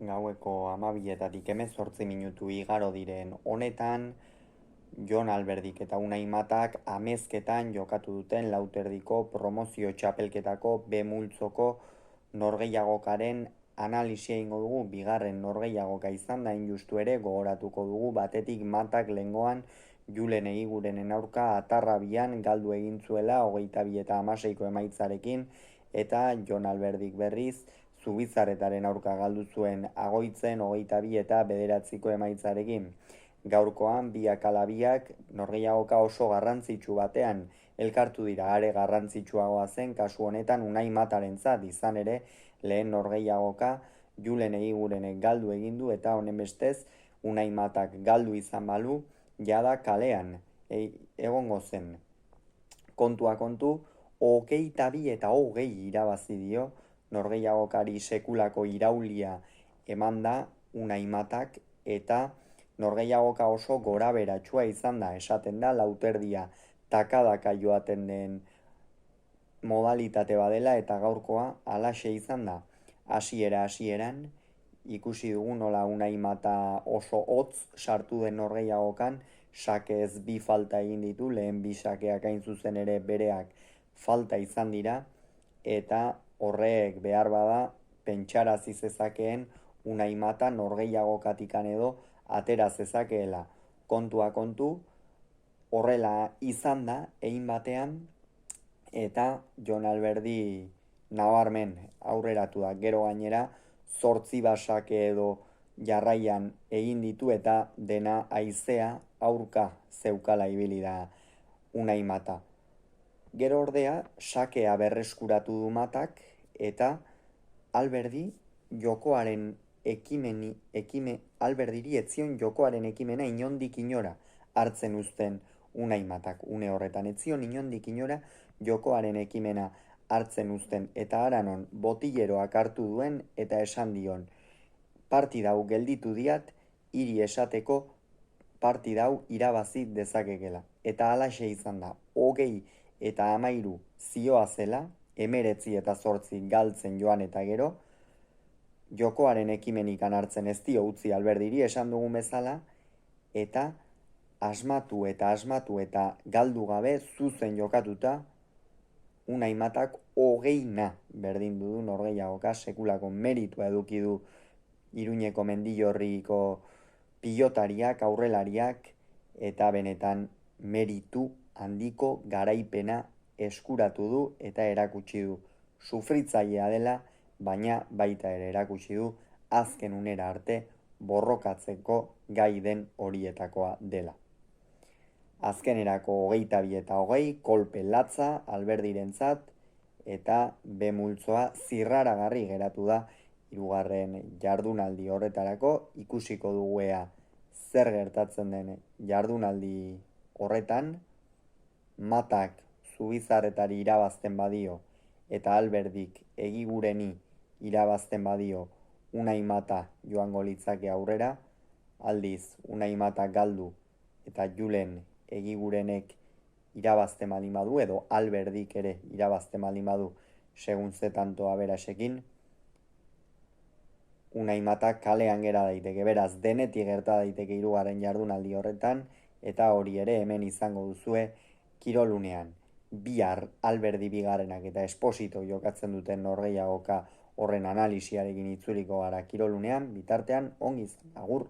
gaueko 12:18 igaro diren honetan, Jon Alberdik eta Unai Matak amezketan jokatu duten lauterdiko promozio txapelketako B multzoko norgehiagokaren analisia egingo dugu. Bigarren norgehiagoka izan da, justu ere gogoratuko dugu batetik Matak lehengoan Julen Egigurenen aurka atarrabian galdu egin zuela 22-16 emaitzarekin, eta Jon Alberdik berriz Zubizarretaren aurka galdu zuen Agoitzen 22-9 emaitzarekin. Gaurkoan biak ala biak norgehiagoka oso garrantzitsu batean elkartu dira. Are garrantzitsuagoa zen kasu honetan Unai Matarentzat, izan ere lehen norgehiagoka Julen Egigurenek galdu egin du, eta honen bestez Unai Matak galdu izan balu jada kalean egongo zen. Kontua kontu, 22 eta 20 irabazi dio norgehiagokari sekulako iraulia eman da Unai Matak, eta norgehiagoka oso gora beratsua izan da. Esaten da lauterdia takadaka joaten den modalitate badela, eta gaurkoa halaxe izan da. Hasieran ikusi dugu nola Unai Mata oso hotz sartu den norgehiagokan, sakez bi falta egin ditu, lehen bi sakeak hain zuzen ere bereak falta izan dira, eta horrek behar bada pentsarazi zezakeen Unai Mata norgehiagokatikan edo atera zezakeela. Kontua kontu, horrela izan da egin batean, eta Jon Alberdi nabarmen aurreratu da. Gero gainera 8 basake edo jarraian egin ditu, eta dena haizea aurka zeukala ibili da Unai Mata. Gero ordea sakea berreskuratu du Matak, eta Alberdi jokoaren Alberdiri etzion jokoaren ekimena inondik inora hartzen uzten Unai Matak. Une horretan etzion inondik inora jokoaren ekimena hartzen uzten, eta haranon botileroak hartu duen eta esan dion, partidau gelditu diat, hiri esateko partidau irabazi dezakekela. Eta halaxe izan da, 20-13 zioa zela, 19 eta 8 galtzen joan eta gero, jokoaren ekimenikan hartzen ez dio utzi Alberdiri, esan dugun bezala, eta asmatu eta galdu gabe zuzen jokatuta Unai Matak 20 berdindu du norgehiagoka. Sekulako meritua eduki du Iruñeko Mendillorriko pilotariak, aurrelariak, eta benetan meritu handiko garaipena eskuratu du eta erakutsi du. Sufritzailea dela, baina baita ere erakutsi du azken unera arte borrokatzeko gai den horietakoa dela. Azkenerako 22 eta 20 kolpe latza Alberdirentzat, eta B multzoa zirraragarri geratu da hirugarren jardunaldi horretarako. Ikusiko dugu ea zer gertatzen den jardunaldi horretan. Matak Zubizarretari irabazten badio eta Alberdik Egigureni irabazten badio, Unai Mata joango litzake aurrera. Aldiz Unai Mata galdu eta Julen Egigurenek irabazten baldin badu, edo Alberdik ere irabazten baldin badu segun ze tanto aberasekin, Unai Mata kalean gera daiteke. Beraz, denetik gerta daiteke hirugarren jardunaldi horretan, eta hori ere hemen izango duzue kirolunean. Bihar Alberdi bigarrenak eta Esposito jokatzen duten norgehiagoka horren analisiarekin itzuliko gara kirolunean. Bitartean ongi izan, agur!